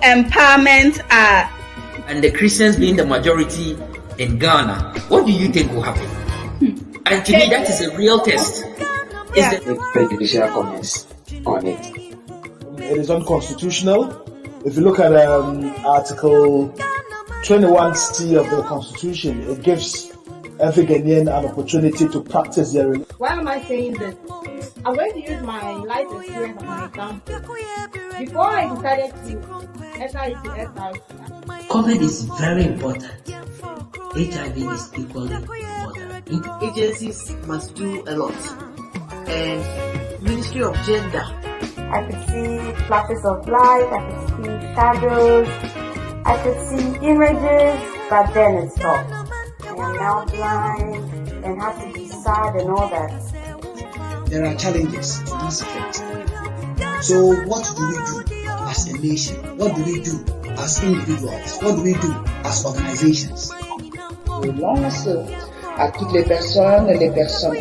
empowerment are. And the Christians being the majority in Ghana, what do you think will happen? And to me, that is a real test. Yeah. Prejudicial comments on it. It is unconstitutional. If you look at Article 21C of the Constitution, it gives every Ghanaian an opportunity to practice their religion. Why am I saying this? I'm going to use my life experience as an example. Before I decided to enter into SYLVIA, COVID is very important. HIV is equally important. Agencies must do a lot. And Ministry of Gender. I could see flashes of light, I could see shadows, I could see images, but then it stopped. I am now blind and have to be sad and all that. There are challenges to this effect. So what do we do as a nation? What do we do as individuals? What do we do as organizations? Je lance à toutes les personnes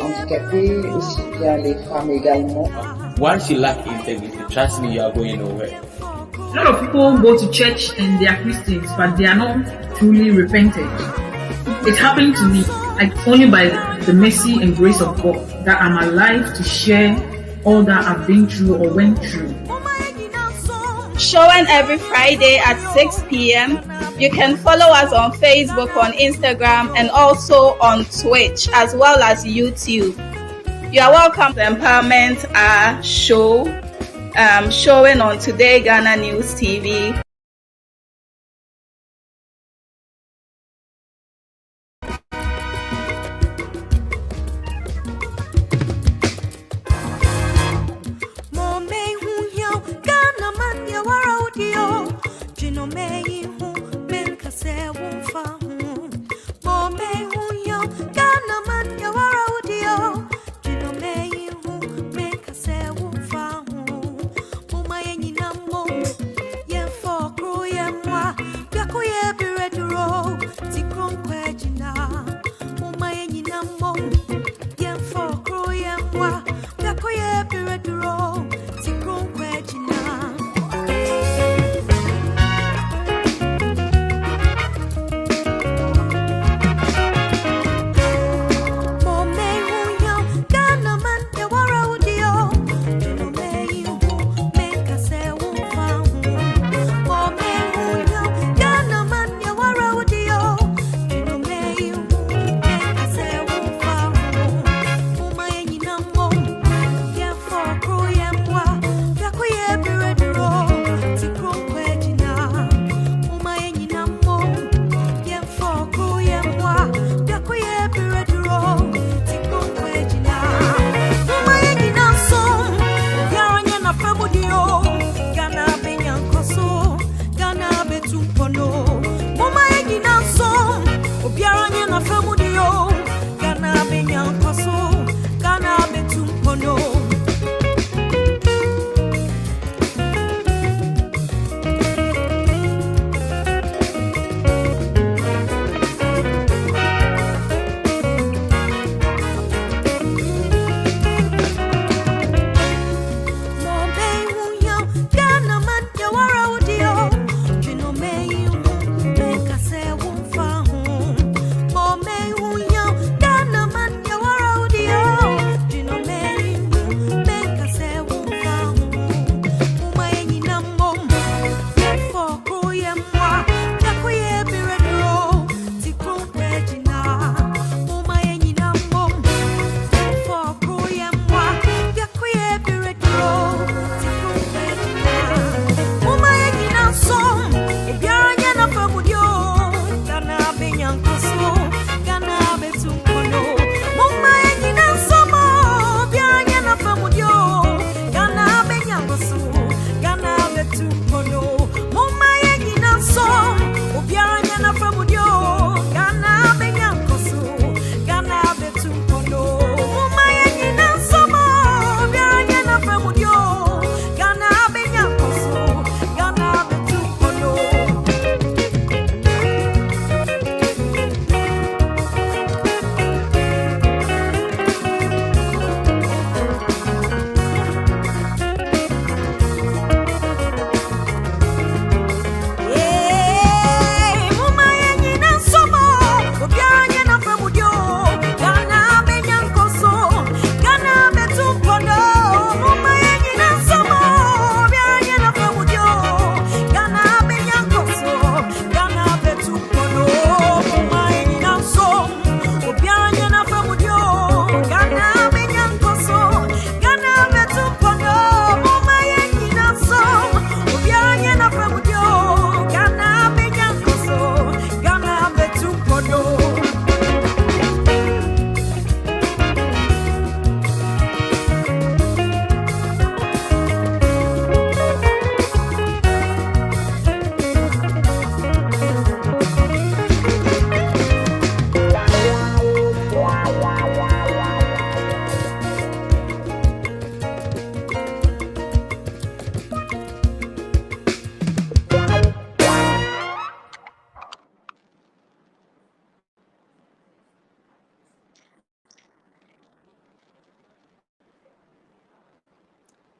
handicapées, aussi bien les femmes également. Once you lack integrity, trust me, you are going nowhere. A lot of people go to church and they are Christians, but they are not truly repentant. It happened to me, like only by the mercy and grace of God, that I'm alive to share all that I've been through or went through. Showing every Friday at 6 p.m. You can follow us on Facebook, on Instagram, and also on Twitch, as well as YouTube. You are welcome to Empowerment show, showing on Today Ghana News TV.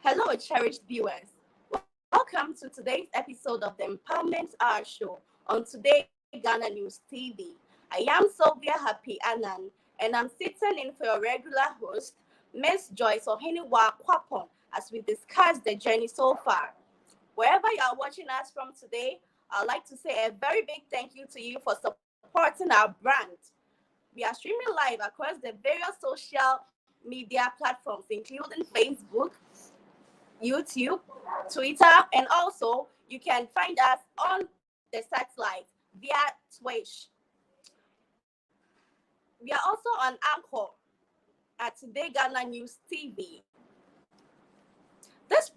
Hello, cherished viewers. Welcome to today's episode of the Empowerment Hour Show on Today Ghana News TV. I am SYLVIA Happy ANNANG, and I'm sitting in for your regular host, Miss Joyce Oheniwa Kwapon, as we discuss the journey so far. Wherever you are watching us from today, I'd like to say a very big thank you to you for supporting our brand. We are streaming live across the various social media platforms, including Facebook, YouTube, Twitter, and also you can find us on the satellite via Twitch. We are also on Anchor at Today Ghana News TV. This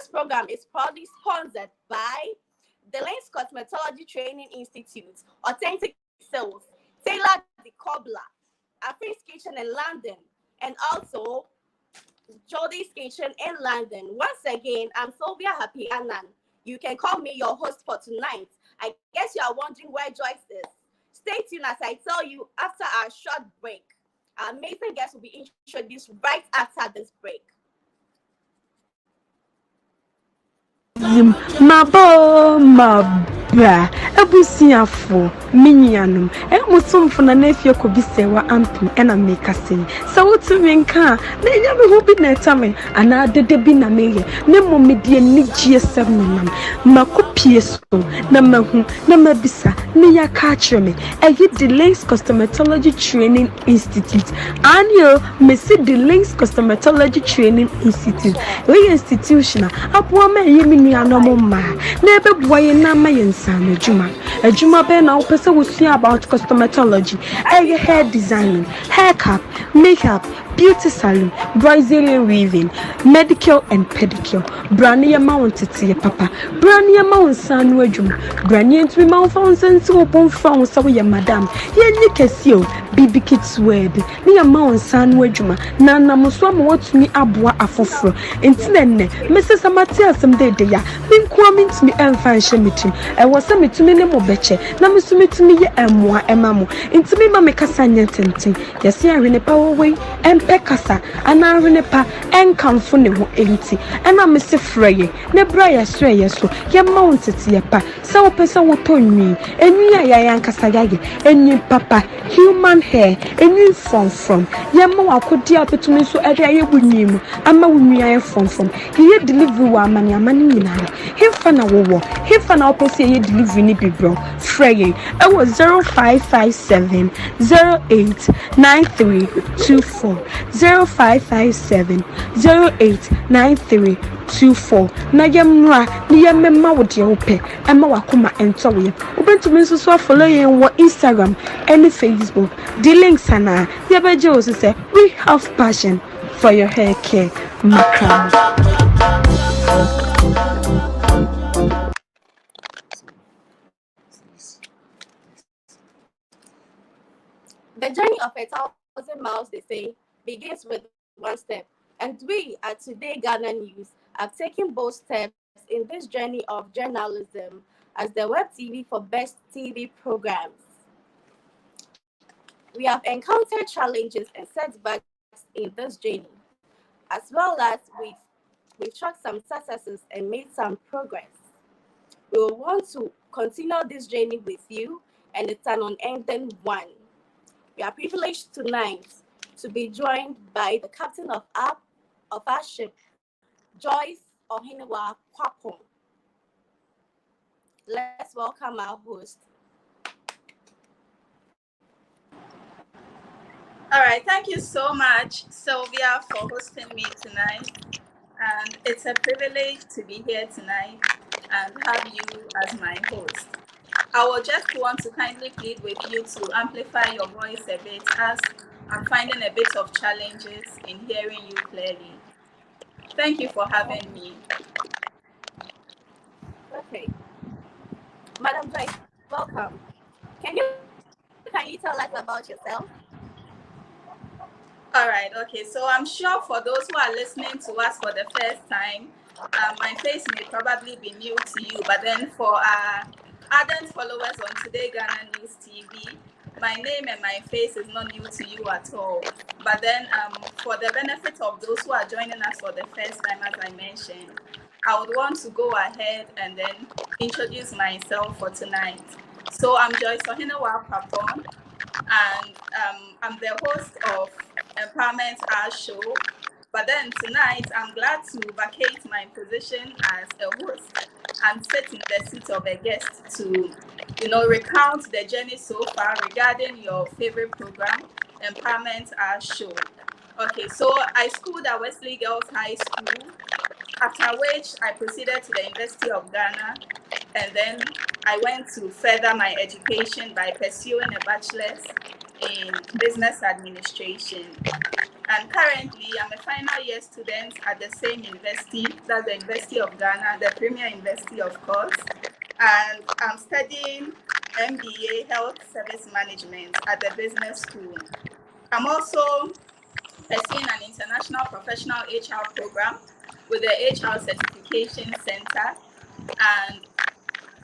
program is proudly sponsored by the Lens Cosmetology Training Institute, Authentic Sales, Taylor the Cobbler, Afrin's Kitchen in London, and also Jodie's Kitchen in London. Once again, I'm SYLVIA Happy ANNANG. You can call me your host for tonight. I guess you are wondering where Joyce is. Stay tuned as I tell you after our short break. Our amazing guest will be introduced right after this break. Mabra ebusiafo minyanum musumfo na nefie ko bisewa ampim ena meka sei sa wotumi nka na nya me ho bi na etame ana dede bi na meye ne momedie ni gie7 nam makopie so na mahu na mabisa ne yaka kyereme eyi the Links Cosmetology Training Institute annual mesi the Links Cosmetology Training Institute we institution apo ma yemi nuanom ma na ebe boye na ma yensan adwuma be na opese wosua about cosmetology hair designing, haircut, makeup, beauty salon, Brazilian weaving, medical and pedicure. Brania mounted papa. Brania mount san adwuma. Brania to be mount found sense open phone so ya madam. Ye kesio bibi kids word. Ni amount san adwuma. Na muswam what me abwa afofro. Intinenne Mrs. Amatia some day ya. Min kwaming to me enfan meeting. I was a to me nemo beche. Na musumi to me ye emwa emamu. Intimi ma mekasa nyententin. Yesi arene power way empekasa ana arene pa enkamfo ne ho enti. Ena mese freye. Ne bra ya sreye so. Ye mount ye pa. Sa opesa wotonwi. Enwi ya yankasa yage. Enwi papa human hair. Enwi from. Ye ma wakodi apetumi so ede aye bunyimu. Ama wunwi aye from. Ye delivery wa amani nyinare. Hefa na wowo. Hefa na opese ye delivery ni bibro. Freye. It was 0557 089324 0557 089324 na yemra ni yemma wode ope ema wakoma entowe ubentumi nso so follow yen wo Instagram and Facebook the links ana yebeje o say we have passion for your hair care makram. The journey of 1,000 miles, they say, begins with one step. And we at Today Ghana News have taken bold steps in this journey of journalism as the web TV for best TV programs. We have encountered challenges and setbacks in this journey, as well as we've tracked some successes and made some progress. We will want to continue this journey with you, and it's an unending one. We are privileged tonight to be joined by the captain of our ship, Joyce Oheniwa Kwapon. Let's welcome our host. All right, thank you so much, SYLVIA, for hosting me tonight. And it's a privilege to be here tonight and have you as my host. I will just want to kindly plead with you to amplify your voice a bit, as I'm finding a bit of challenges in hearing you clearly. Thank you for having me. Okay. Madam Joyce, welcome. Can you kindly tell us about yourself? All right, okay. So I'm sure for those who are listening to us for the first time, my face may probably be new to you, but then for our ardent followers on Today Ghana News TV, my name and my face is not new to you at all. But then, for the benefit of those who are joining us for the first time, as I mentioned, I would want to go ahead and then introduce myself for tonight. So I'm Joyce Ohinewa Papon, and I'm the host of Empowerment Our Show. But then tonight, I'm glad to vacate my position as a host and sit in the seat of a guest to, recount the journey so far regarding your favorite program, Empowerment Our Show. Okay, so I schooled at Wesley Girls High School, after which I proceeded to the University of Ghana, and then I went to further my education by pursuing a bachelor's in business administration. And currently, I'm a final year student at the same university, that's the University of Ghana, the premier university, of course. And I'm studying MBA Health Service Management at the business school. I'm also pursuing an international professional HR program with the HR Certification Center. And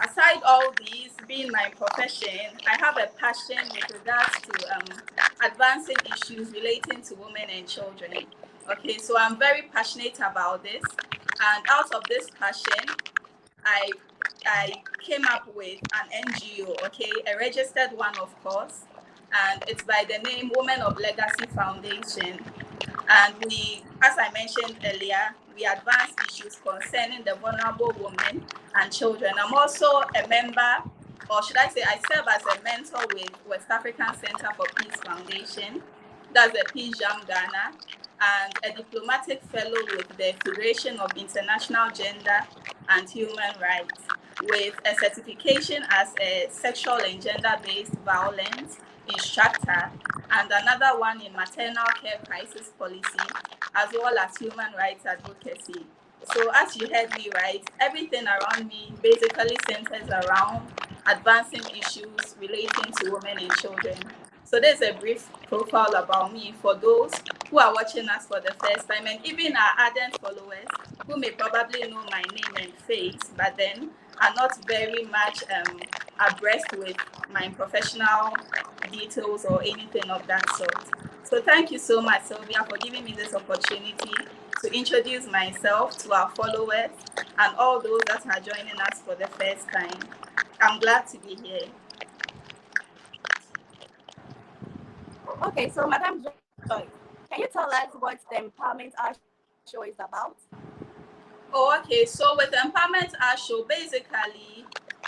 aside all these being my profession, I have a passion with regards to advancing issues relating to women and children. Okay, so I'm very passionate about this. And out of this passion, I came up with an NGO, okay, a registered one, of course, and it's by the name Women of Legacy Foundation. And we, as I mentioned earlier, we advance issues concerning the vulnerable women and children. I'm also a member, or should I say, I serve as a mentor with West African Center for Peace Foundation, that's the PJAM Ghana, and a diplomatic fellow with the Federation of International Gender and Human Rights, with a certification as a sexual and gender-based violence instructor, and another one in maternal care crisis policy, as well as human rights advocacy. So as you heard me right, everything around me basically centers around advancing issues relating to women and children. So there's a brief profile about me for those who are watching us for the first time, and even our ardent followers who may probably know my name and face, but then are not very much abreast with my professional details or anything of that sort. So thank you so much, Sylvia, for giving me this opportunity to introduce myself to our followers and all those that are joining us for the first time. I'm glad to be here. Okay, so Madam Joy, can you tell us what the Empowerment Our Show is about? Oh, okay. So with the Empowerment Our Show, basically,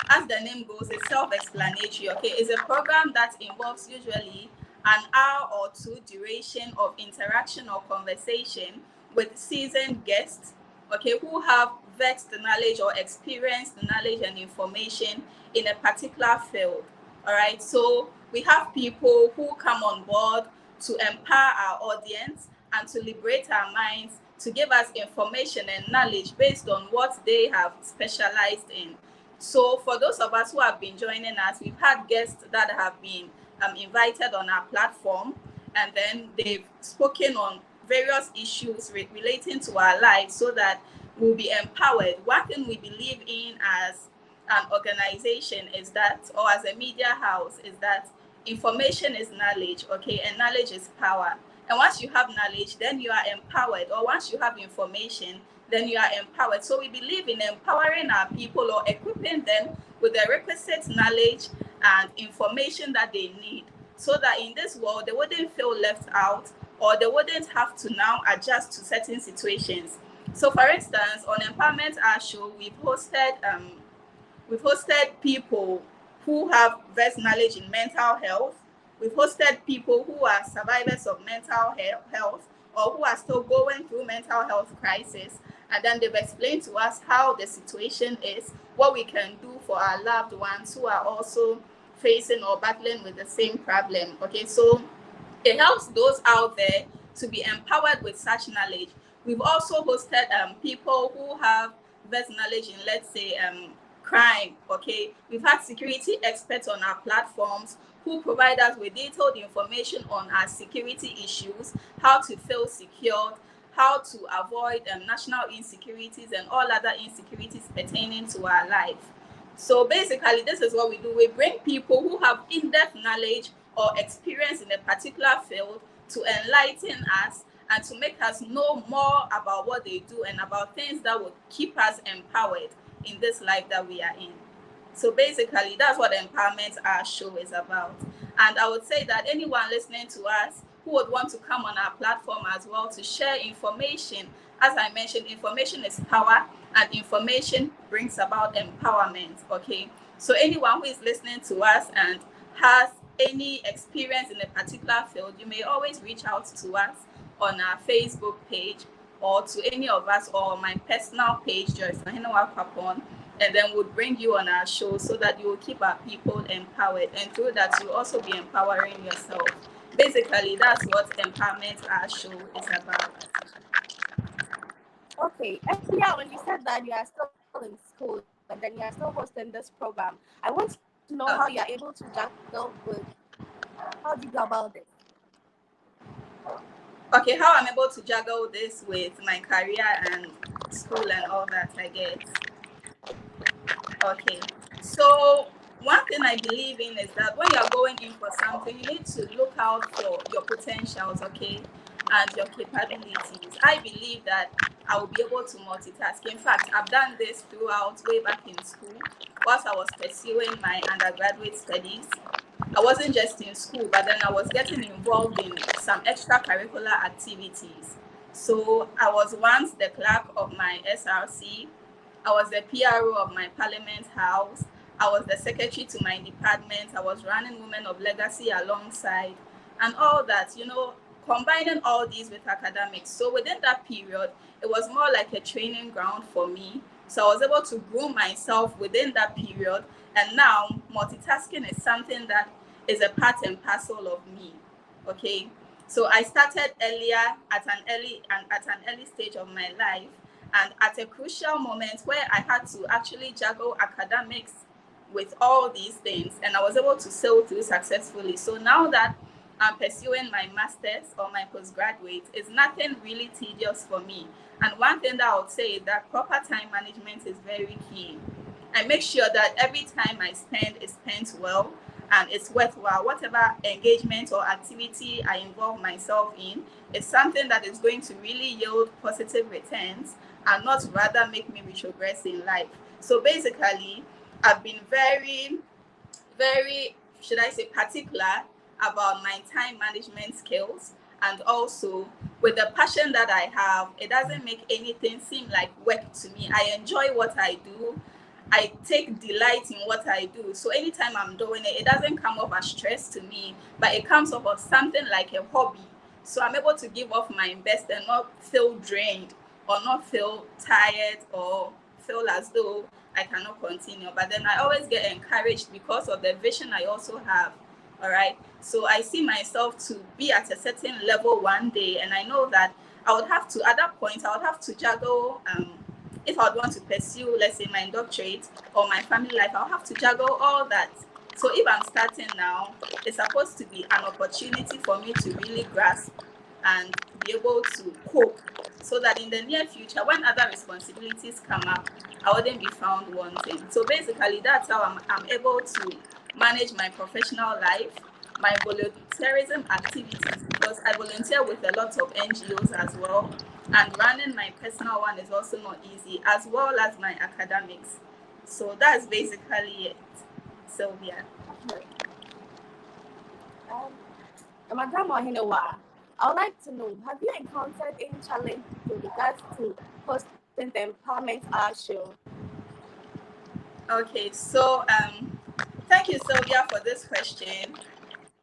as the name goes, it's self-explanatory. Okay, it's a program that involves usually an hour or two duration of interaction or conversation with seasoned guests, okay, who have vast knowledge or experienced knowledge and information in a particular field. All right, so we have people who come on board to empower our audience and to liberate our minds, to give us information and knowledge based on what they have specialized in. So for those of us who have been joining us, we've had guests that have been invited on our platform, and then they've spoken on various issues relating to our lives so that we'll be empowered. One thing we believe in as an organization is that, or as a media house, is that information is knowledge, okay, and knowledge is power. And once you have knowledge, then you are empowered, or once you have information, then you are empowered. So we believe in empowering our people or equipping them with the requisite knowledge and information that they need, so that in this world they wouldn't feel left out, or they wouldn't have to now adjust to certain situations. So for instance, on Empowerment Our Show, we've hosted people who have vast knowledge in mental health. We've hosted people who are survivors of mental health, or who are still going through mental health crisis, and then they've explained to us how the situation is, what we can do for our loved ones who are also facing or battling with the same problem. Okay, so it helps those out there to be empowered with such knowledge. We've also hosted people who have vast knowledge in, let's say, crime. Okay, we've had security experts on our platforms who provide us with detailed information on our security issues, how to feel secured, how to avoid national insecurities and all other insecurities pertaining to our life. So basically, this is what we do. We bring people who have in-depth knowledge or experience in a particular field to enlighten us and to make us know more about what they do and about things that will keep us empowered in this life that we are in. So basically, that's what Empowerment Our Show is about. And I would say that anyone listening to us who would want to come on our platform as well to share information, as I mentioned, information is power and information brings about empowerment, okay? So anyone who is listening to us and has any experience in a particular field, you may always reach out to us on our Facebook page or to any of us or my personal page, Joyce Mahinawa Kwapon, and then we'll bring you on our show so that you will keep our people empowered, and through that you'll also be empowering yourself. Basically, that's what Empowerment Our Show is about. Okay, earlier when you said that you are still in school and then you are still hosting this program, I want to know how you are able to juggle with. How do you go about this? Okay, how I'm able to juggle this with my career and school and all that, I guess. Okay, so one thing I believe in is that when you're going in for something, you need to look out for your potentials, okay, and your capabilities. I believe that I will be able to multitask. In fact, I've done this throughout way back in school whilst I was pursuing my undergraduate studies. I wasn't just in school, but then I was getting involved in some extracurricular activities. So I was once the clerk of my SRC. I was the PRO of my parliament house. I was the secretary to my department. I was running Women of Legacy alongside, and all that, combining all these with academics. So within that period, it was more like a training ground for me. So I was able to groom myself within that period. And now multitasking is something that is a part and parcel of me. Okay. So I started earlier at an early stage of my life, and at a crucial moment where I had to actually juggle academics with all these things, and I was able to sail through successfully. So now that I'm pursuing my master's or my postgraduate, it's nothing really tedious for me. And one thing that I would say is that proper time management is very key. I make sure that every time I spend is spent well and it's worthwhile. Whatever engagement or activity I involve myself in is something that is going to really yield positive returns and not rather make me retrogress in life. So basically, I've been very, very, should I say, particular about my time management skills. And also, with the passion that I have, it doesn't make anything seem like work to me. I enjoy what I do. I take delight in what I do. So anytime I'm doing it, it doesn't come off as stress to me, but it comes off as something like a hobby. So I'm able to give off my best and not feel drained or not feel tired or feel as though I cannot continue. But then I always get encouraged because of the vision I also have. All right. So I see myself to be at a certain level one day, and I know that I would have to, at that point, I would have to juggle. If I would want to pursue, let's say, my doctorate or my family life, I'll have to juggle all that. So if I'm starting now, it's supposed to be an opportunity for me to really grasp and be able to cope, so that in the near future, when other responsibilities come up, I wouldn't be found wanting. So basically, that's how I'm able to manage my professional life, my volunteerism activities, because I volunteer with a lot of NGOs as well, and running my personal one is also not easy, as well as my academics. So that's basically it, Sylvia. Madam Ohinowa, I would like to know, have you encountered any challenge with regards to hosting the Empowerment Hour show? Okay, so thank you, Sylvia, for this question.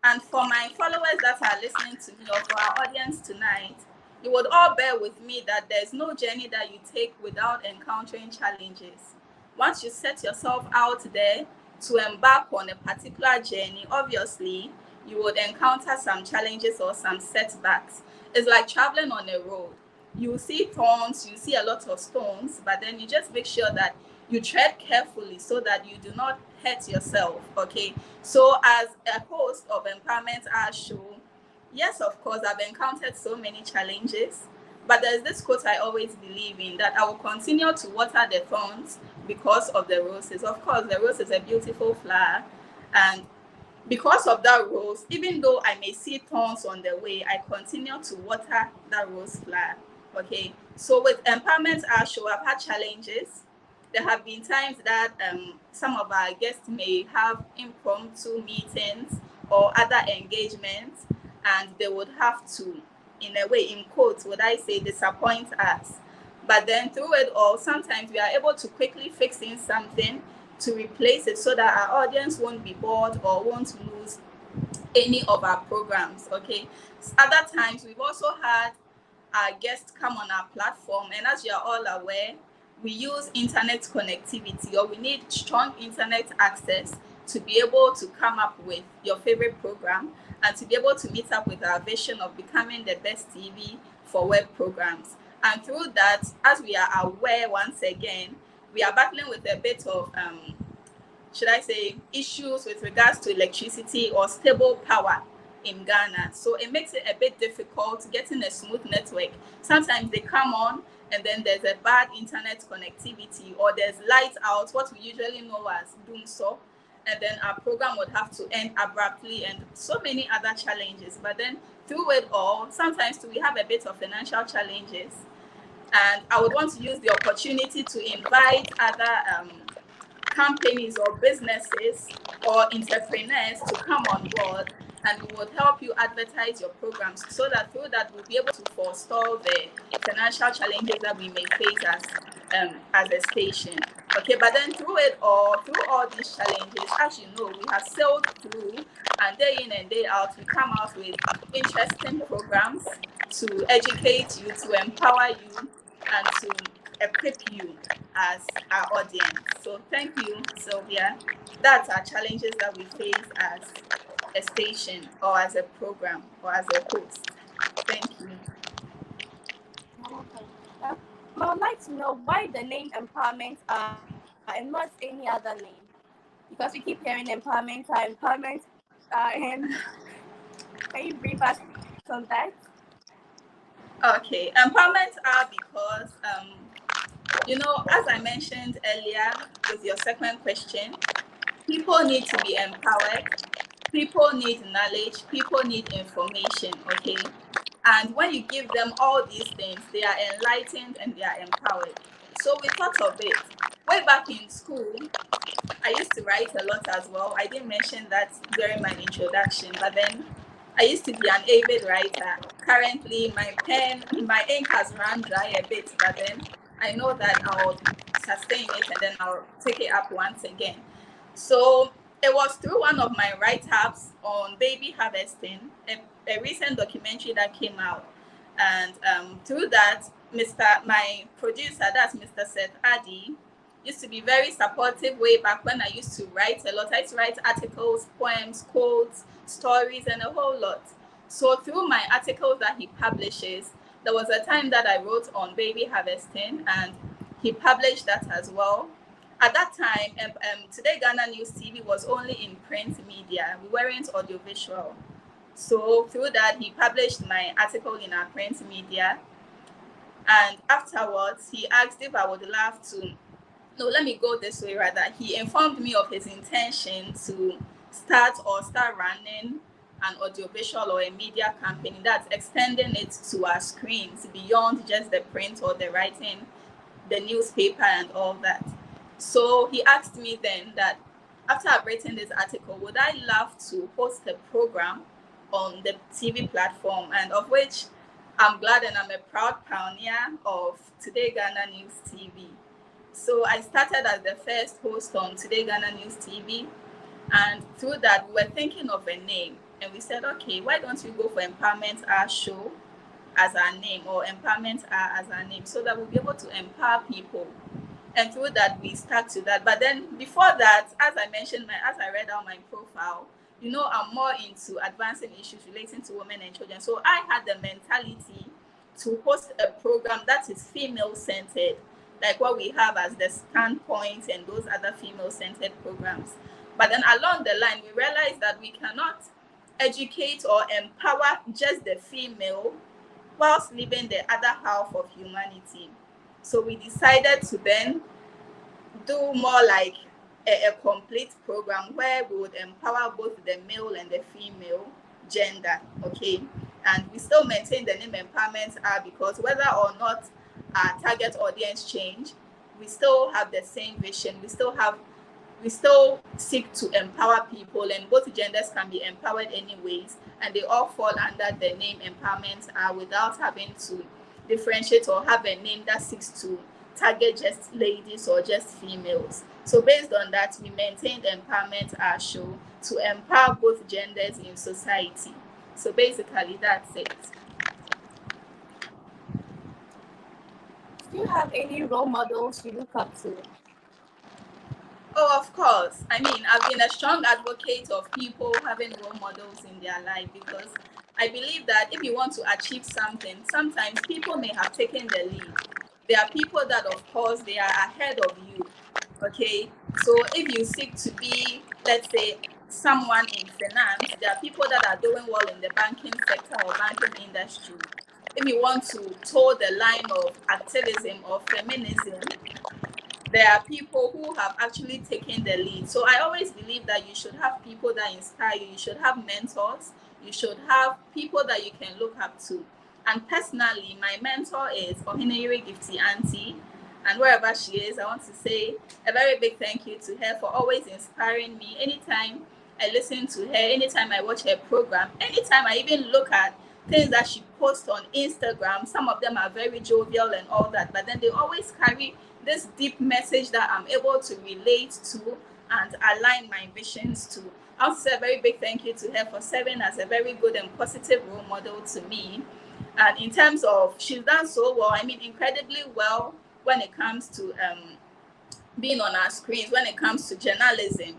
And for my followers that are listening to me, or for our audience tonight, you would all bear with me that there's no journey that you take without encountering challenges. Once you set yourself out there to embark on a particular journey, obviously, you would encounter some challenges or some setbacks. It's like traveling on a road. You see thorns, you see a lot of stones, but then you just make sure that you tread carefully so that you do not hurt yourself, okay? So as a host of Empowerment Hour show, yes, of course, I've encountered so many challenges, but there's this quote I always believe in, that I will continue to water the thorns because of the roses. Of course, the rose is a beautiful flower, and because of that rose, even though I may see thorns on the way, I continue to water that rose flower. Okay, so with Empowerment Hour Show, I've had challenges. There have been times that some of our guests may have impromptu meetings or other engagements, and they would have to, in a way, in quotes, would I say, disappoint us. But then through it all, sometimes we are able to quickly fix in something to replace it so that our audience won't be bored or won't lose any of our programs. Okay, other times we've also had our guests come on our platform, and as you are all aware, we use internet connectivity, or we need strong internet access to be able to come up with your favorite program and to be able to meet up with our vision of becoming the best TV for web programs. And through that, as we are aware, once again, we are battling with a bit of should I say, issues with regards to electricity or stable power in Ghana. So it makes it a bit difficult getting a smooth network. Sometimes they come on and then there's a bad internet connectivity, or there's light out, what we usually know as doomso, and then our program would have to end abruptly, and so many other challenges. But then through it all, sometimes we have a bit of financial challenges. And I would want to use the opportunity to invite other companies or businesses or entrepreneurs to come on board, and we would help you advertise your programs so that through that we'll be able to forestall the financial challenges that we may face as a station. Okay, but then through all these challenges, as you know, we have sailed through, and day in and day out, we come out with interesting programs to educate you, to empower you, and to equip you as our audience. So thank you, Sylvia. That's our challenges that we face as a station or as a program or as a host. Thank you. I would like to know why the name Empowerment and not any other name. Because we keep hearing empowerment, and can you brief us on that? Okay, empowerment are because as I mentioned earlier with your second question, people need to be empowered, people need knowledge, people need information, okay? And when you give them all these things, they are enlightened and they are empowered. So we thought of it. Way back in school, I used to write a lot as well. I didn't mention that during my introduction, but then I used to be an avid writer. Currently, my ink has run dry a bit, but then I know that I'll sustain it and then I'll take it up once again. So it was through one of my write-ups on baby harvesting, a recent documentary that came out. And through that, my producer, that's Mr. Seth Addy, used to be very supportive way back when I used to write a lot. I used to write articles, poems, quotes, stories, and a whole lot. So through my articles that he publishes, there was a time that I wrote on baby harvesting, and he published that as well. At that time, Today Ghana News TV was only in print media. We weren't audiovisual. So through that, he published my article in our print media. And afterwards, he asked if I would love to, no, let me go this way rather. He informed me of his intention to start running an audiovisual or a media company that's extending it to our screens beyond just the print or the writing, the newspaper and all that. So he asked me then that after I've written this article, would I love to host a program on the TV platform, and of which I'm glad and I'm a proud pioneer of Today Ghana News TV. So I started as the first host on Today Ghana News TV, and through that we were thinking of a name, and we said, okay, why don't we go for Empowerment Hour Show as our name, or Empowerment Hour as our name, so that we'll be able to empower people. And through that we stuck to that. But then before that, as I mentioned, as I read out my profile, I'm more into advancing issues relating to women and children. So I had the mentality to host a program that is female-centered, like what we have as the Standpoint and those other female-centered programs. But then along the line, we realized that we cannot educate or empower just the female whilst leaving the other half of humanity. So we decided to then do more like a complete program where we would empower both the male and the female gender, okay? And we still maintain the name Empowerment Hour because whether or not our target audience change, we still have the same vision. We still seek to empower people, and both genders can be empowered anyways, and they all fall under the name Empowerment Hour without having to differentiate or have a name that seeks to target just ladies or just females. So based on that, we maintained Empowerment Hour show to empower both genders in society. So basically, that's it. Do you have any role models you look up to? Oh, of course. I mean, I've been a strong advocate of people having role models in their life because I believe that if you want to achieve something, sometimes people may have taken the lead. There are people that, of course, they are ahead of you. Okay, so if you seek to be, let's say, someone in finance, there are people that are doing well in the banking sector or banking industry. If you want to toe the line of activism or feminism, there are people who have actually taken the lead. So I always believe that you should have people that inspire you. You should have mentors. You should have people that you can look up to. And personally, my mentor is Ohineyere Gifty Auntie. And wherever she is, I want to say a very big thank you to her for always inspiring me. Anytime I listen to her, anytime I watch her program, anytime I even look at things that she posts on Instagram, some of them are very jovial and all that, but then they always carry this deep message that I'm able to relate to and align my visions to. I want to say a very big thank you to her for serving as a very good and positive role model to me. And in terms of, she's done so well, I mean, incredibly well when it comes to being on our screens, when it comes to journalism,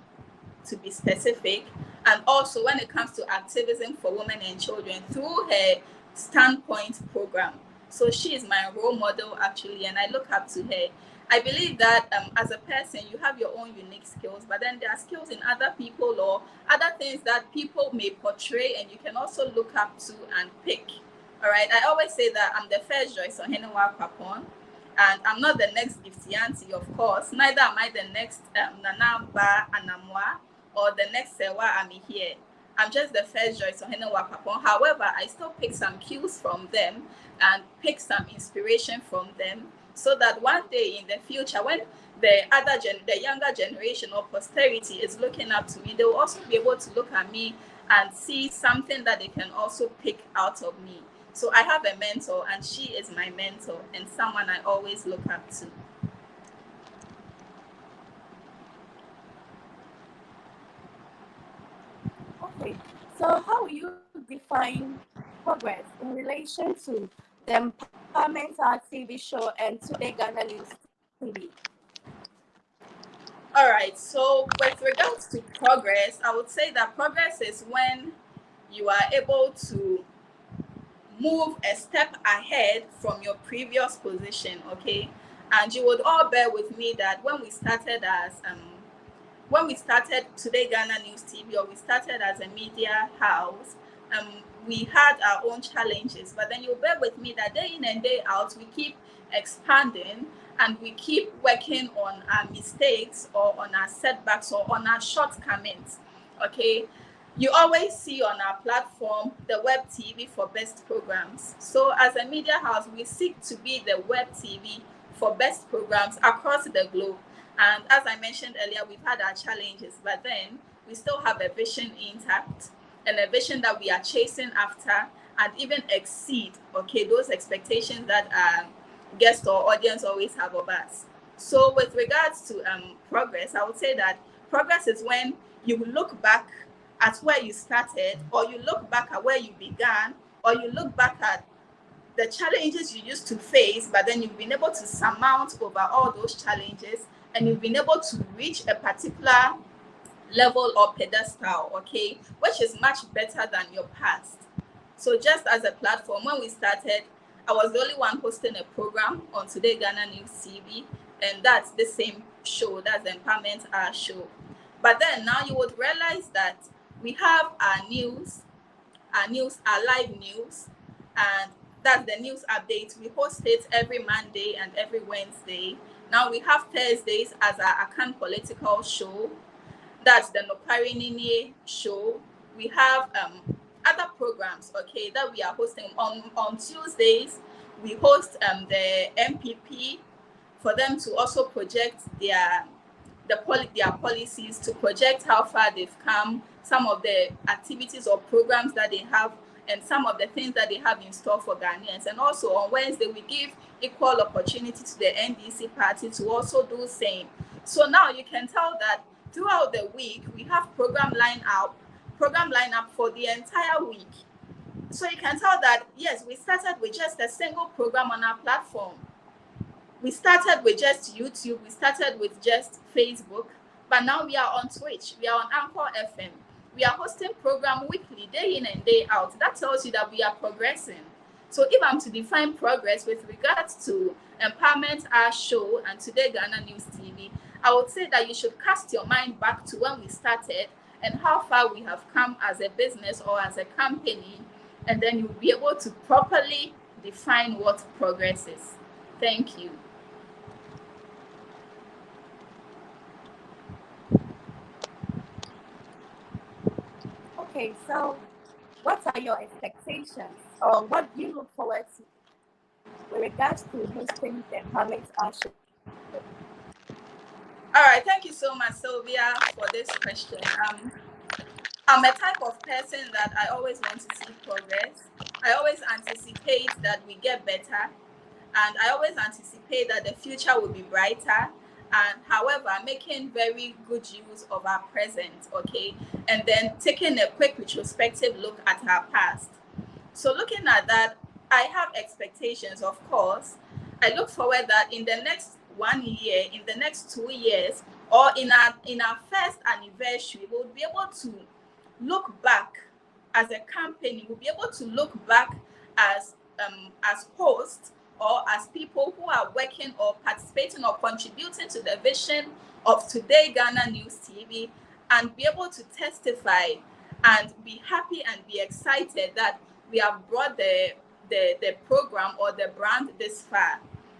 to be specific, and also when it comes to activism for women and children through her Standpoint program. So she is my role model actually, and I look up to her. I believe that as a person, you have your own unique skills, but then there are skills in other people or other things that people may portray, and you can also look up to and pick. All right. I always say that I'm the first Joyce Ohenewa Kwapon, and I'm not the next Gifty Auntie, of course. Neither am I the next Nana Ba Anamwa or the next Sewa Ami here. I'm just the first Joyce Ohenewa Kwapon. However, I still pick some cues from them and pick some inspiration from them, so that one day in the future, when the younger generation or posterity is looking up to me, they will also be able to look at me and see something that they can also pick out of me. So I have a mentor, and she is my mentor and someone I always look up to. Okay, so how will you define progress in relation to the Empowerment Hour TV show and Today Ghana News TV? All right, so with regards to progress, I would say that progress is when you are able to move a step ahead from your previous position, okay? And you would all bear with me that when we started Today Ghana News TV, or we started as a media house, we had our own challenges, but then you'll bear with me that day in and day out, we keep expanding and we keep working on our mistakes or on our setbacks or on our shortcomings, okay? You always see on our platform the web TV for best programs. So as a media house, we seek to be the web TV for best programs across the globe. And as I mentioned earlier, we've had our challenges, but then we still have a vision intact and a vision that we are chasing after and even exceed, okay, those expectations that our guests or audience always have of us. So with regards to progress, I would say that progress is when you look back at where you started, or you look back at where you began, or you look back at the challenges you used to face, but then you've been able to surmount over all those challenges, and you've been able to reach a particular level or pedestal, okay, which is much better than your past. So just as a platform, when we started, I was the only one hosting a program on Today Ghana News TV, and that's the same show, that's the Empowerment Hour show. But then now you would realize that we have our live news, and That's the news update. We host it every Monday and every Wednesday. Now we have Thursdays as our Akan political show. That's the Noparinini show. We have other programs, okay, that we are hosting. On Tuesdays, we host the MPP for them to also project their policies, to project how far they've come, some of the activities or programs that they have, and some of the things that they have in store for Ghanaians. And also on Wednesday, we give equal opportunity to the NDC party to also do the same. So now you can tell that throughout the week, we have program line up for the entire week. So you can tell that, yes, we started with just a single program on our platform. We started with just YouTube, we started with just Facebook, but now we are on Twitch, we are on Anchor FM. We are hosting program weekly, day in and day out. That tells you that we are progressing. So if I'm to define progress with regards to Empowerment Our Show and Today Ghana News TV, I would say that you should cast your mind back to when we started and how far we have come as a business or as a company, and then you'll be able to properly define what progress is. Thank you. Okay, so what are your expectations, or what do you look forward to with regards to hosting the Empowerment Our Show? All right, thank you so much, Sylvia, for this question. I'm a type of person that I always want to see progress. I always anticipate that we get better, and I always anticipate that the future will be brighter. And however, making very good use of our present, okay, and then taking a quick retrospective look at our past. So looking at that, I have expectations, of course. I look forward that in the next 1 year, in the next 2 years, or in our first anniversary, we'll be able to look back as a company. We'll be able to look back as hosts, or as people who are working or participating or contributing to the vision of Today Ghana News TV, and be able to testify and be happy and be excited that we have brought the program or the brand this far.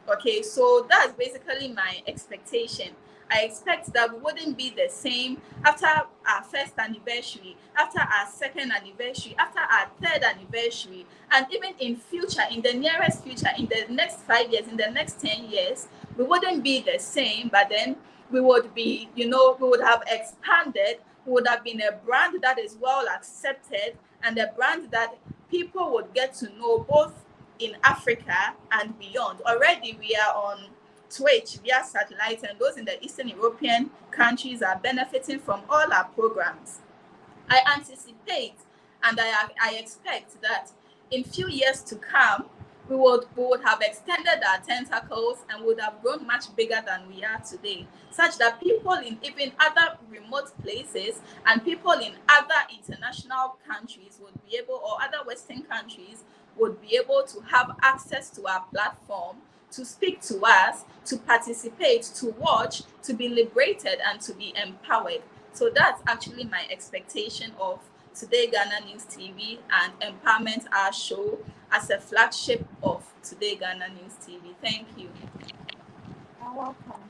Okay, so that's basically my expectation. I expect that we wouldn't be the same after our first anniversary, after our second anniversary, after our third anniversary, and even in future, in the nearest future, in the next 5 years, in the next 10 years, we wouldn't be the same, but then we would be, we would have expanded, we would have been a brand that is well accepted, and a brand that people would get to know both in Africa and beyond. Already we are on Twitch via satellite, and those in the Eastern European countries are benefiting from all our programs. I anticipate and I expect that in few years to come, we would have extended our tentacles and would have grown much bigger than we are today, such that people in even other remote places and people in other international countries would be able, or other Western countries would be able to have access to our platform, to speak to us, to participate, to watch, to be liberated, and to be empowered. So that's actually my expectation of Today Ghana News TV and Empowerment Our Show as a flagship of Today Ghana News TV. Thank you. You're welcome.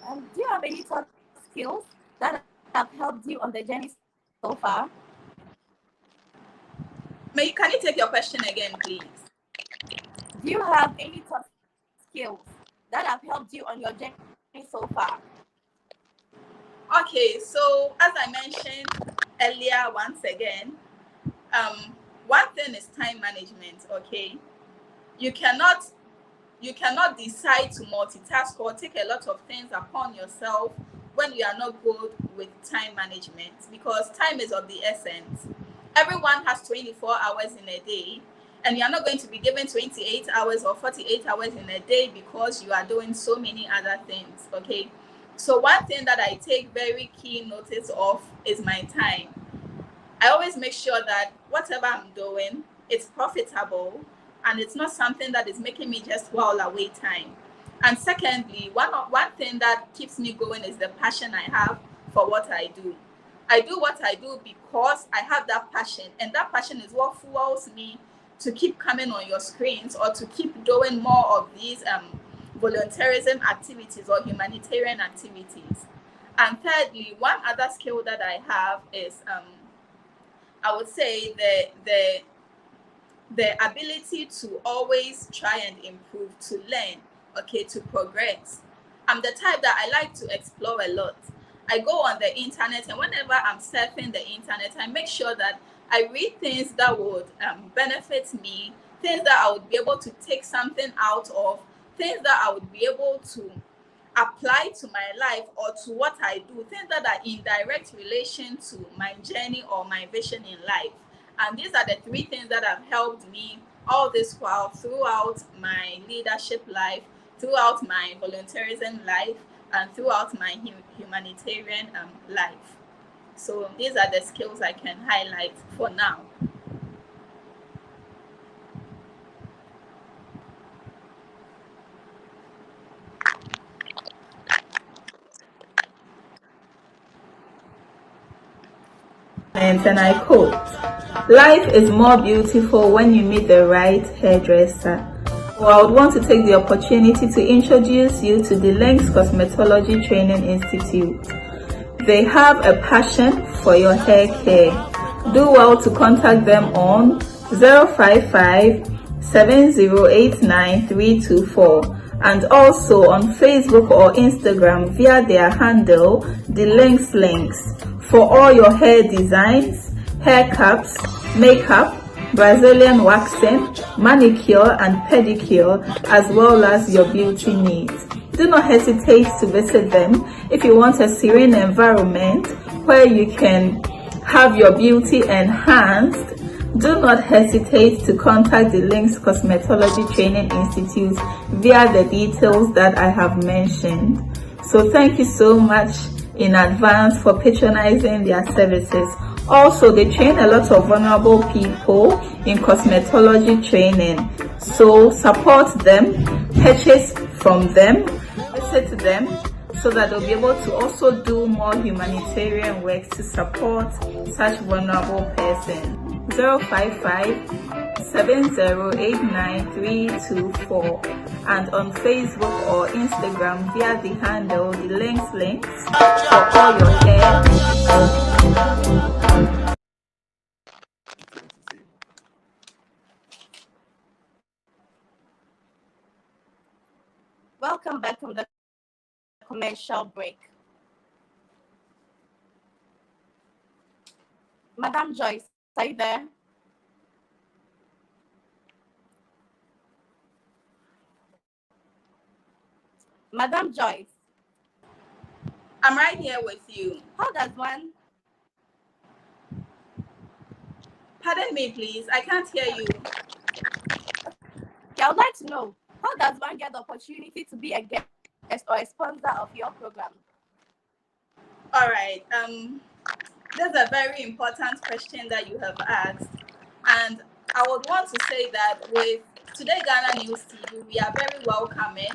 Do you have any top skills that have helped you on the journey so far? Can you take your question again, please? Do you have any top skills that have helped you on your journey so far? Okay, so as I mentioned earlier, once again, one thing is time management. Okay, you cannot decide to multitask or take a lot of things upon yourself when you are not good with time management, because time is of the essence. Everyone has 24 hours in a day, and you're not going to be given 28 hours or 48 hours in a day because you are doing so many other things. Okay, so one thing that I take very keen notice of is my time. I always make sure that whatever I'm doing, it's profitable and it's not something that is making me just while away time. And secondly, one thing that keeps me going is the passion I have for what I do. I do what I do because I have that passion, and that passion is what fuels me to keep coming on your screens or to keep doing more of these volunteerism activities or humanitarian activities. And thirdly, one other skill that I have is I would say the ability to always try and improve, to learn, okay, to progress. I'm the type that I like to explore a lot. I go on the internet, and whenever I'm surfing the internet, I make sure that I read things that would benefit me, things that I would be able to take something out of, things that I would be able to apply to my life or to what I do, things that are in direct relation to my journey or my vision in life. And these are the three things that have helped me all this while throughout my leadership life, throughout my volunteerism life, and throughout my humanitarian life. So these are the skills I can highlight for now. And I quote, "Life is more beautiful when you meet the right hairdresser." Well, I would want to take the opportunity to introduce you to the Links Cosmetology Training Institute. They have a passion for your hair care. Do well to contact them on 055 7089 324 and also on Facebook or Instagram via their handle, the Links, for all your hair designs, hair caps, makeup, Brazilian waxing, manicure and pedicure, as well as your beauty needs. Do not hesitate to visit them if you want a serene environment where you can have your beauty enhanced. Do not hesitate to contact the Links Cosmetology Training Institute via the details that I have mentioned. So thank you so much in advance for patronizing their services. Also, they train a lot of vulnerable people in cosmetology training. So support them, purchase from them, visit them, so that they'll be able to also do more humanitarian work to support such vulnerable persons. 055 7089 324 and on Facebook or Instagram via the handle the Links for all your hair. Welcome back from the commercial break. Madam Joyce, are you there? Madam Joyce. I'm right here with you. How does one? Pardon me, please. I can't hear you. I would like to know, how does one get the opportunity to be a guest or a sponsor of your program? All right. That's a very important question that you have asked. And I would want to say that with Today Ghana News TV, we are very welcoming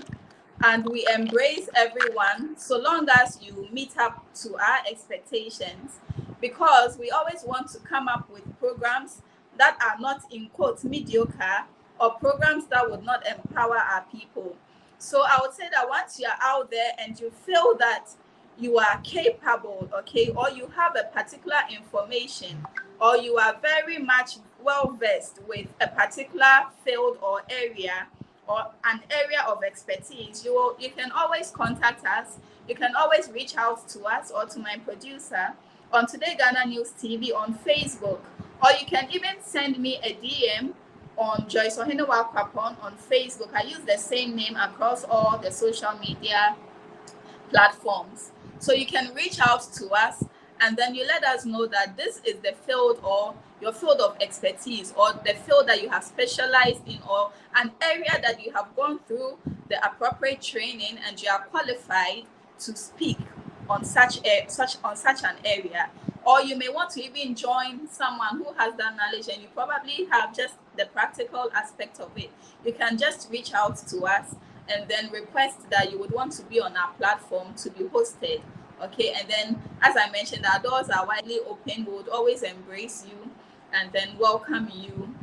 and we embrace everyone so long as you meet up to our expectations, because we always want to come up with programs that are not, in quotes, mediocre, or programs that would not empower our people. So I would say that once you're out there and you feel that you are capable, okay, or you have a particular information, or you are very much well versed with a particular field or area or an area of expertise, you can always contact us. You can always reach out to us or to my producer on Today Ghana News TV on Facebook, or you can even send me a DM on Joyce Ohenewa Kwapon on Facebook. I use the same name across all the social media platforms. So you can reach out to us and then you let us know that this is the field or your field of expertise, or the field that you have specialized in, or an area that you have gone through the appropriate training and you are qualified to speak on such an area. Or you may want to even join someone who has that knowledge and you probably have just the practical aspect of it. You can just reach out to us and then request that you would want to be on our platform to be hosted. Okay, and then as I mentioned, our doors are widely open. We would always embrace you and then welcome you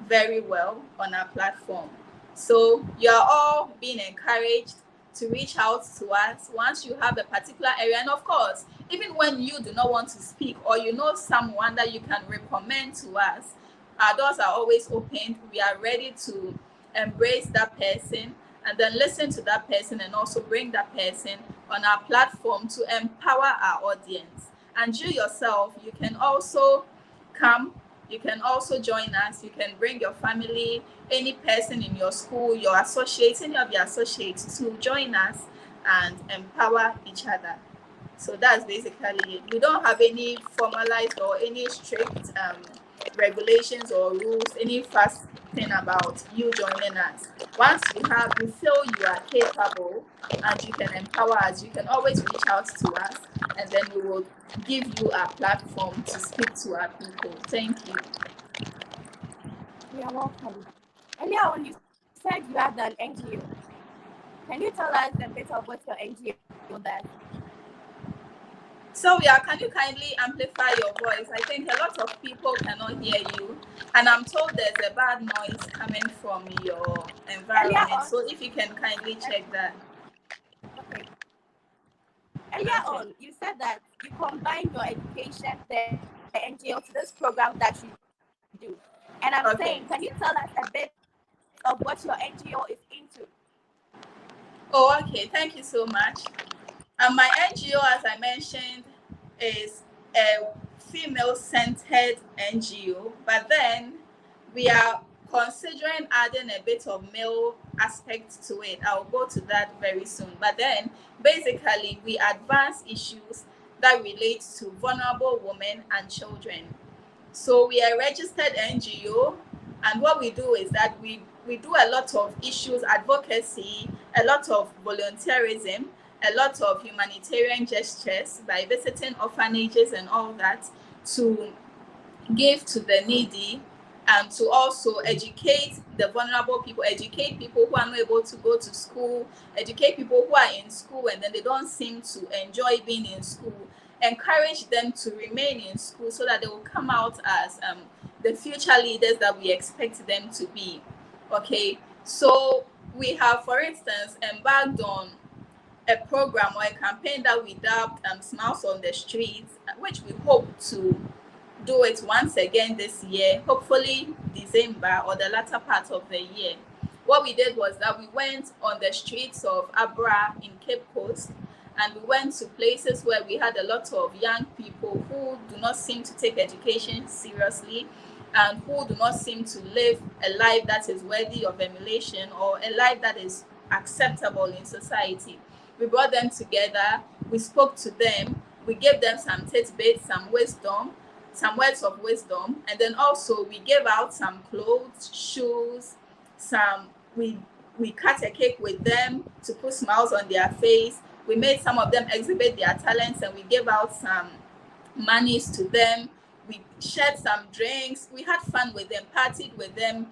very well on our platform. So you are all being encouraged to reach out to us once you have a particular area. And of course, even when you do not want to speak or you know someone that you can recommend to us, our doors are always open. We are ready to embrace that person and then listen to that person and also bring that person on our platform to empower our audience. And you yourself, you can also come, you can also join us, you can bring your family, any person in your school, your associates, any of your associates to join us and empower each other. So that's basically it. We don't have any formalized or any strict regulations or rules, any fast thing about you joining us. Once you feel you are capable and you can empower us, you can always reach out to us and then we will give you a platform to speak to our people. Thank you. You're welcome. Earlier on, you said you had an NGO. Can you tell us a bit of what your NGO does? Sylvia, can you kindly amplify your voice? I think a lot of people cannot hear you, and I'm told there's a bad noise coming from your environment. So if you can kindly check that. Okay. Earlier on, you said that you combine your education, the NGO, to this program that you do. And I'm saying, can you tell us a bit of what your NGO is into? Oh, okay. Thank you so much. My NGO, as I mentioned, is a female-centered NGO, but then we are considering adding a bit of male aspect to it. I'll go to that very soon. But then, basically, we advance issues that relate to vulnerable women and children. So we are a registered NGO, and what we do is that we do a lot of issues advocacy, a lot of volunteerism, a lot of humanitarian gestures by visiting orphanages and all that to give to the needy and to also educate the vulnerable people, educate people who are not able to go to school, educate people who are in school and then they don't seem to enjoy being in school, encourage them to remain in school so that they will come out as the future leaders that we expect them to be. Okay, so we have, for instance, embarked on a program or a campaign that we dubbed Smiles on the Streets, which we hope to do it once again this year, hopefully December or the latter part of the year. What we did was that we went on the streets of Abra in Cape Coast, and we went to places where we had a lot of young people who do not seem to take education seriously and who do not seem to live a life that is worthy of emulation or a life that is acceptable in society. We brought them together, we spoke to them, we gave them some tidbits, some wisdom, some words of wisdom, and then also we gave out some clothes, shoes, we cut a cake with them to put smiles on their face. We made some of them exhibit their talents and we gave out some monies to them. We shared some drinks, we had fun with them, partied with them.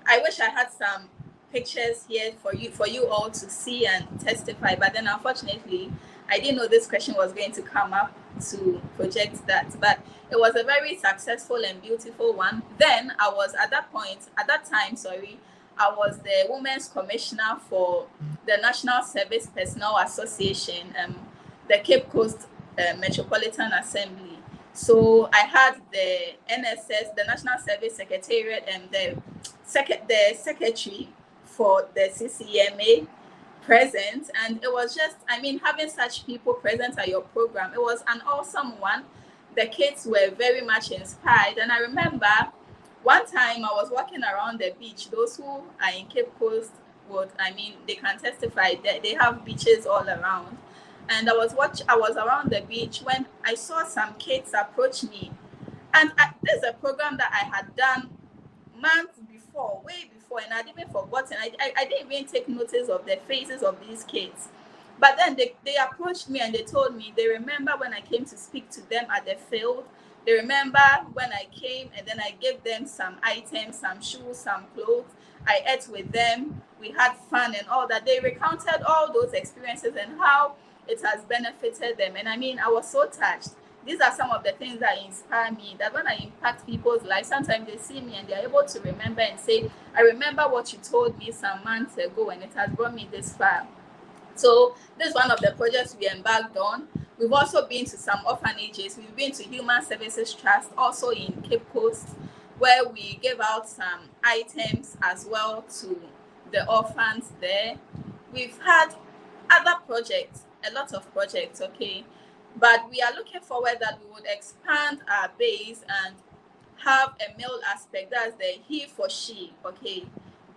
I wish I had some pictures here for you all to see and testify, but then unfortunately I didn't know this question was going to come up to project that, but it was a very successful and beautiful one. Then I was at that time I was the Women's Commissioner for the National Service Personnel Association, the Cape Coast Metropolitan Assembly. So I had the NSS, the National Service Secretariat, and the secretary for the CCMA present, and it was just, having such people present at your program, it was an awesome one. The kids were very much inspired, and I remember one time I was walking around the beach. Those who are in Cape Coast they can testify that they have beaches all around. And I was around the beach when I saw some kids approach me, and this is a program that I had done months before, way before, and I'd even forgotten. I didn't even take notice of the faces of these kids. But then they approached me and they told me they remember when I came to speak to them at the field. They remember when I came and then I gave them some items, some shoes, some clothes. I ate with them. We had fun and all that. They recounted all those experiences and how it has benefited them. And I was so touched. these are some of the things that inspire me, that when I impact people's lives, sometimes they see me and they're able to remember and say, I remember what you told me some months ago and it has brought me this far. So this is one of the projects we embarked on. We've also been to some orphanages. We've been to Human Services Trust, also in Cape Coast, where we gave out some items as well to the orphans there. We've had other projects, a lot of projects, okay? But we are looking forward that we would expand our base and have a male aspect, that's the he for she, okay?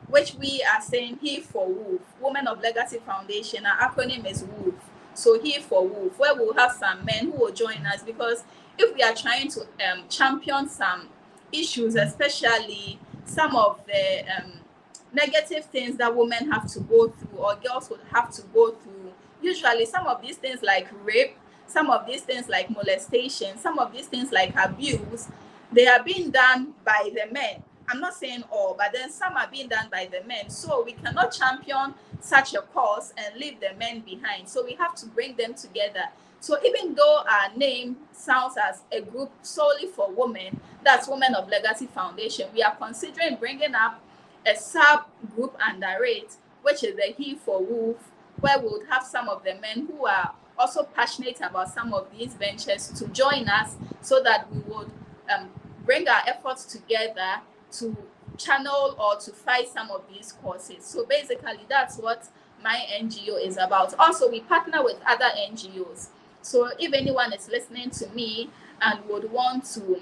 Which we are saying he for WOOF, Women of Legacy Foundation. Our acronym is WOOF. So he for WOOF, where we'll have some men who will join us, because if we are trying to champion some issues, especially some of the negative things that women have to go through or girls would have to go through, usually some of these things like rape, some of these things like molestation, some of these things like abuse, they are being done by the men. I'm not saying all, but then some are being done by the men. So we cannot champion such a cause and leave the men behind. So we have to bring them together. So even though our name sounds as a group solely for women, that's Women of Legacy Foundation, we are considering bringing up a sub-group under it, which is the He for WOOF, where we would have some of the men who are also passionate about some of these ventures to join us, so that we would bring our efforts together to channel or to fight some of these causes. So basically, that's what my NGO is about. Also, we partner with other NGOs. So if anyone is listening to me and would want to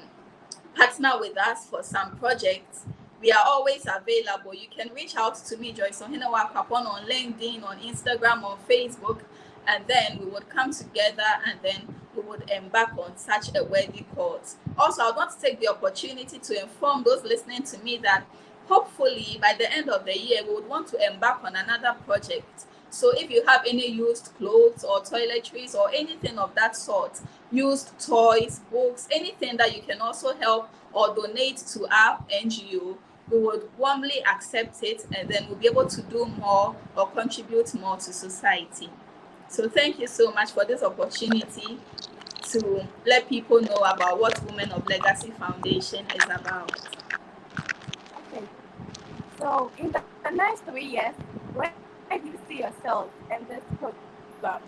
partner with us for some projects, we are always available. You can reach out to me, Joyce Ohinewa Kapon, on LinkedIn, on Instagram, on Facebook, and then we would come together and then we would embark on such a worthy cause. Also, I want to take the opportunity to inform those listening to me that hopefully by the end of the year, we would want to embark on another project. So if you have any used clothes or toiletries or anything of that sort, used toys, books, anything that you can also help or donate to our NGO, we would warmly accept it, and then we'll be able to do more or contribute more to society. So thank you so much for this opportunity to let people know about what Women of Legacy Foundation is about. Okay. So in the next 3 years, where do you see yourself in this program?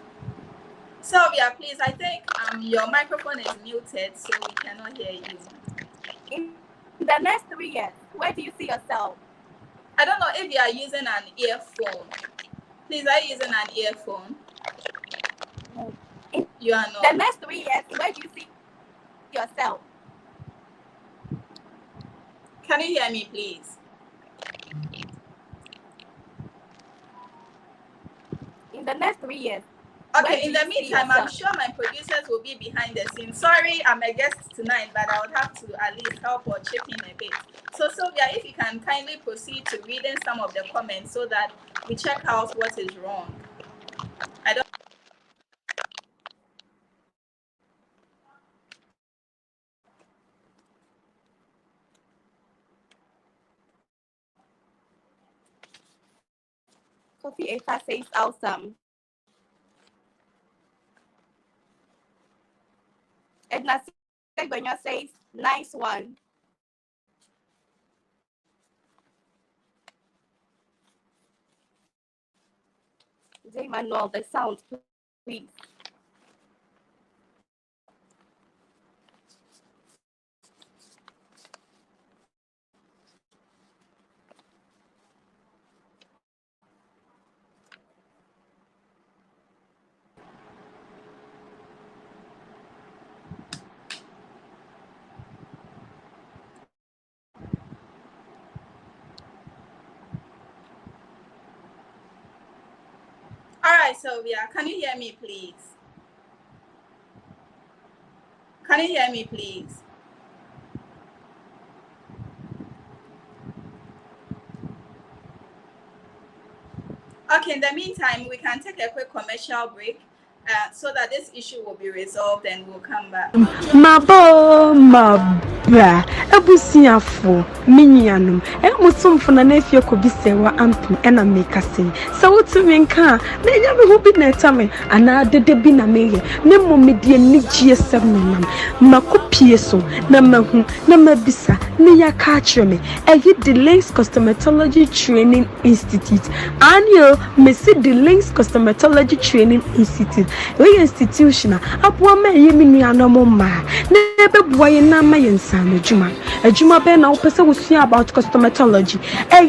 Sylvia, please, I think your microphone is muted, so we cannot hear you. In the next 3 years, where do you see yourself? I don't know if you are using an earphone. Please, are you using an earphone? No. You are not. The next 3 years, where do you see yourself? Can you hear me, please? In the next 3 years. Okay, in the meantime, I'm sure my producers will be behind the scenes. Sorry, I'm a guest tonight, but I would have to at least help or chip in a bit. So, Sylvia, if you can kindly proceed to reading some of the comments so that we check out what is wrong. I don't. Kofi Eka says awesome. Edna Seguenya says nice one. J Manuel, the sound, please. All right, Sylvia, can you hear me, please? Can you hear me, please? Okay, in the meantime, we can take a quick commercial break so that this issue will be resolved and we'll come back. Mabo, bra ebusiafo minyanum musumfo na nafie ko bisewa ampem ena meka sei se wotumi nka na nya me ho bi na etame ana dede bi na meye ne momedie ni gie7 nam makopie so na mahu na mabisa ne yaka kyereme eyi the Links Cosmetology Training Institute anyo mesi the Links Cosmetology Training Institute we institution apo ma yemi nuanom ma ne beboye na ma yensan adwuma be na opese wosua about cosmetology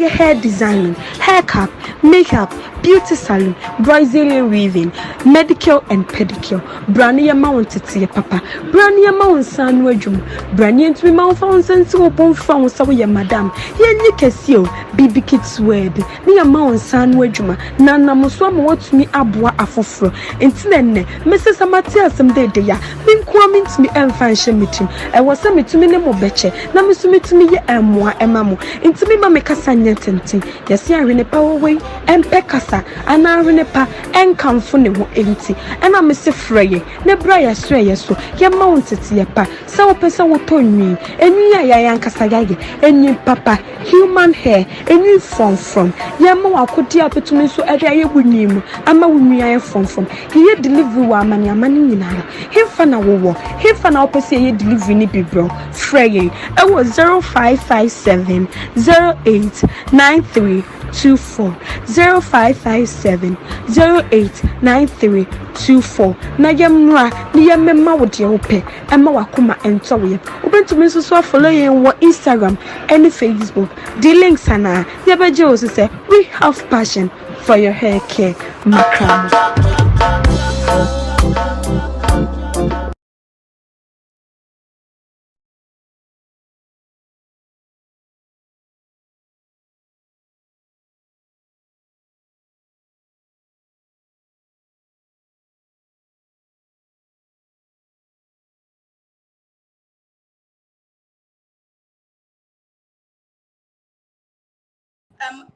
hair designing, haircut, makeup, beauty salon, Brazilian weaving, medical and pedicure. Brania mounted papa. Brania mount san wajum. Brania to be mount found sense open from Sawya madam. Here you can see baby kids word. Near mount san wajuma. Nana muswam what me abwa afofro. Intene, Mrs. Amatia some day ya. Min coming to me and fashion meeting. I was sent me to me nemo beche. Na misumi to me emwa emamu. Into me mamma casanya tenting. Yes, I rene power way and pekasa. And I rene pa and come for no empty. And I'm Mr. Frey. Ne braya sway so. Ya mounted to your pa. So person will tell me. And you yan casagagi. And you papa. Human hair. And you from. Yamo I could dear to me so at I would name. I'm a woman from. He delivery woman ya money in her. He fan a war. He fan out per se delivery ni be bro. Frey. It was 0557 089324 0557 089324 na yemra ni yemma wo de ope emma wakoma ento we obentumi so follow yen wo Instagram and Facebook the links ana yebeje o say we have passion for your hair care makram.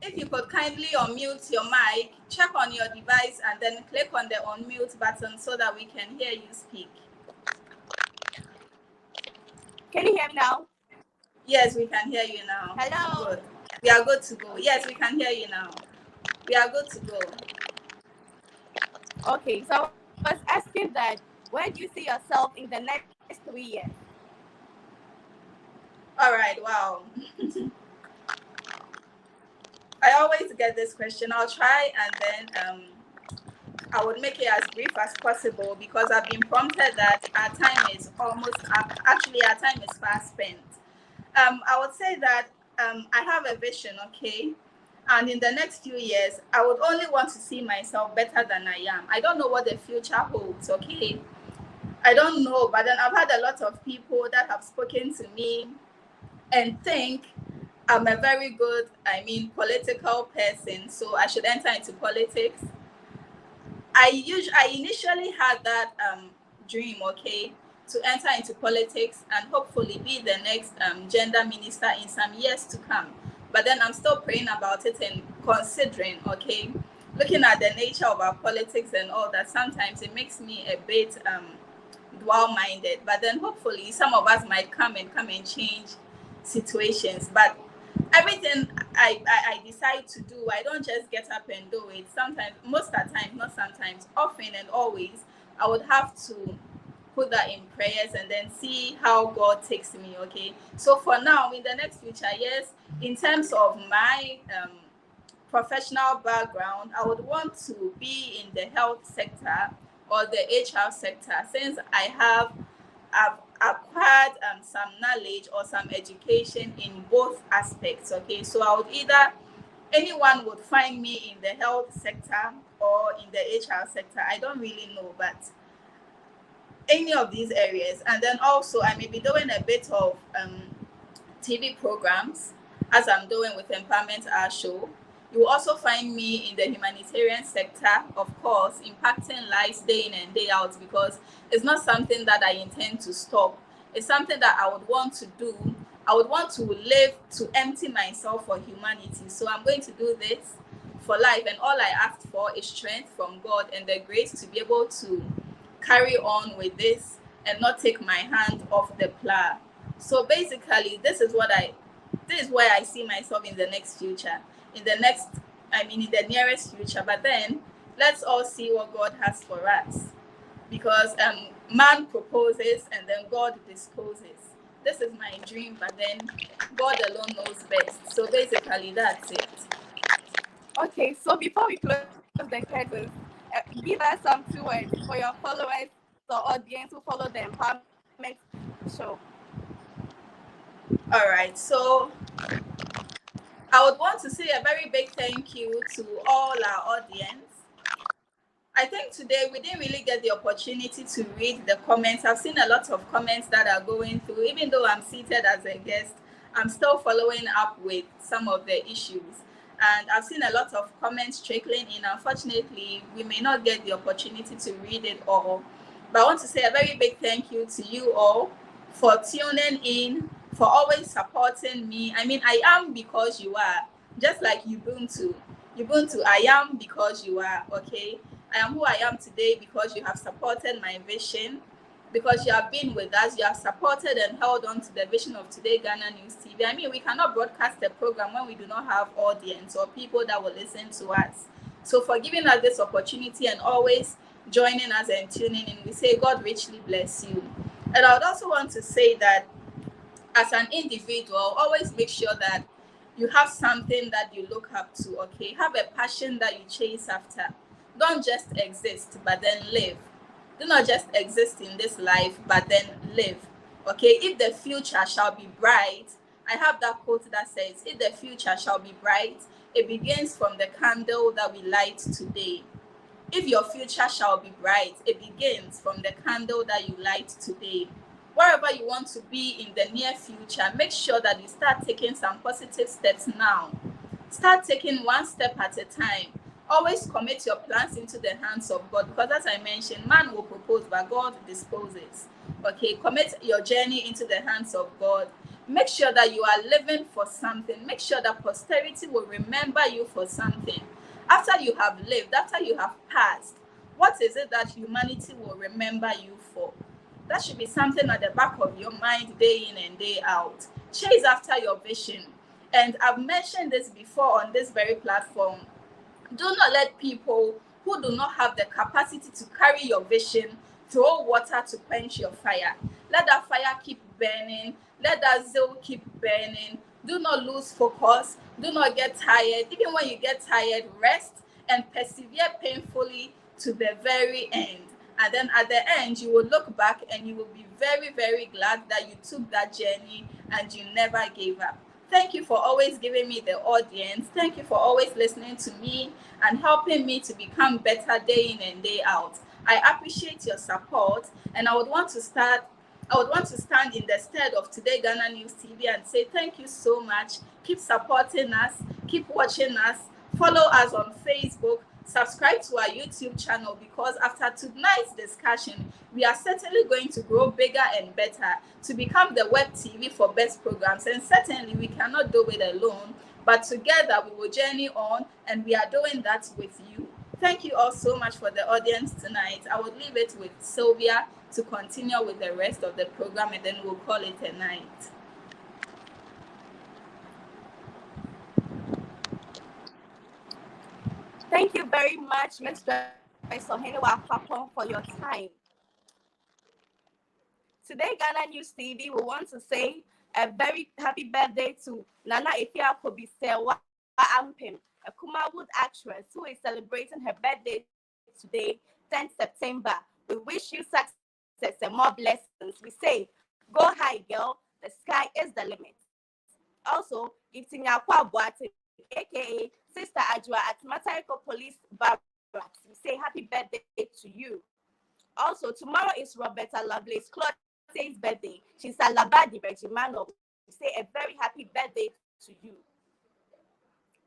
If you could kindly unmute your mic, check on your device and then click on the unmute button so that we can hear you speak. Can you hear me now? Yes, we can hear you now. Hello. Good. We are good to go. Yes, we can hear you now. We are good to go. Okay, so I was asking that, where do you see yourself in the next 3 years? All right, wow. I always get this question. I'll try and then I would make it as brief as possible because I've been prompted that our time is almost up. Actually, our time is fast spent. I would say that I have a vision, okay? And in the next few years, I would only want to see myself better than I am. I don't know what the future holds, okay? I don't know, but then I've had a lot of people that have spoken to me and think I'm a very good, political person, so I should enter into politics. I initially had that dream, okay, to enter into politics and hopefully be the next gender minister in some years to come. But then I'm still praying about it and considering, okay, looking at the nature of our politics and all that, sometimes it makes me a bit dual-minded. But then hopefully some of us might come and change situations. But everything I decide to do, I don't just get up and do it. Sometimes, most of the time, not sometimes, often and always, I would have to put that in prayers and then see how God takes me, okay? So for now, in the next future years, in terms of my professional background, I would want to be in the health sector or the HR sector, since I've acquired some knowledge or some education in both aspects, okay? So I would anyone would find me in the health sector or in the HR sector. I don't really know, but any of these areas. And then also I may be doing a bit of TV programs, as I'm doing with Empowerment Our Show. You will also find me in the humanitarian sector, of course, impacting lives day in and day out, because it's not something that I intend to stop. It's something that I would want to do. I would want to live to empty myself for humanity. So I'm going to do this for life. And all I ask for is strength from God and the grace to be able to carry on with this and not take my hand off the plow. So basically, this is where I see myself in the next future, in the nearest future. But then let's all see what God has for us, because man proposes and then God disposes. This is my dream, but then God alone knows best. So basically, that's it. Okay, so before we close the curtains, give us some 2 words for your followers, the audience who follow the empowerment show. All right, so I would want to say a very big thank you to all our audience. I think today we didn't really get the opportunity to read the comments. I've seen a lot of comments that are going through. Even though I'm seated as a guest, I'm still following up with some of the issues. And I've seen a lot of comments trickling in. Unfortunately, we may not get the opportunity to read it all. But I want to say a very big thank you to you all for tuning in, for always supporting me. I mean, I am because you are, just like Ubuntu. Ubuntu, I am because you are, okay? I am who I am today because you have supported my vision, because you have been with us, you have supported and held on to the vision of Today Ghana News TV. I mean, we cannot broadcast a program when we do not have audience or people that will listen to us. So for giving us this opportunity and always joining us and tuning in, we say God richly bless you. And I would also want to say that as an individual, always make sure that you have something that you look up to, okay? Have a passion that you chase after. Don't just exist, but then live. Do not just exist in this life, but then live, okay? If the future shall be bright, I have that quote that says, if the future shall be bright, it begins from the candle that we light today. If your future shall be bright, it begins from the candle that you light today. Wherever you want to be in the near future, make sure that you start taking some positive steps now. Start taking one step at a time. Always commit your plans into the hands of God, because as I mentioned, man will propose, but God disposes. Okay, commit your journey into the hands of God. Make sure that you are living for something. Make sure that posterity will remember you for something. After you have lived, after you have passed, what is it that humanity will remember you for? That should be something at the back of your mind day in and day out. Chase after your vision. And I've mentioned this before on this very platform. Do not let people who do not have the capacity to carry your vision throw water to quench your fire. Let that fire keep burning. Let that zeal keep burning. Do not lose focus. Do not get tired. Even when you get tired, rest and persevere painfully to the very end. And then at the end, you will look back and you will be very, very glad that you took that journey and you never gave up. Thank you for always giving me the audience. Thank you for always listening to me and helping me to become better day in and day out. I appreciate your support, and I would want to stand in the stead of Today Ghana News TV and say thank you so much. Keep supporting us, keep watching us, follow us on Facebook, subscribe to our YouTube channel, because after tonight's discussion, we are certainly going to grow bigger and better to become the web TV for best programs. And certainly we cannot do it alone, but together we will journey on, and we are doing that with you. Thank you all so much for the audience tonight. I will leave it with SYLVIA to continue with the rest of the program, and then we'll call it a night. Thank you very much, Mr. Sohenewa Papon, for your time. Today, Ghana News TV, we want to say a very happy birthday to Nana Ifia Kobisewa Ampim, a Kumawood actress who is celebrating her birthday today, 10th September. We wish you success and more blessings. We say, go high, girl. The sky is the limit. Also, gifting Yakwa Boate, aka Sister Ajwa at Matariko Police Barracks. We say happy birthday to you. Also, tomorrow is Roberta Lovelace Clotte's birthday. She's a Labadi Regimano. We say a very happy birthday to you.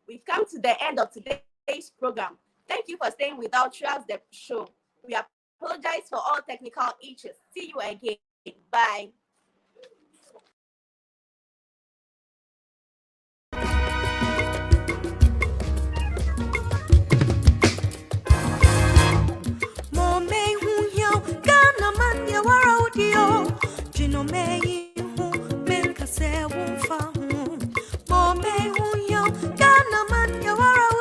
We've come to the end of today's program. Thank you for staying with us throughout the show. We apologize for all technical issues. See you again. Bye.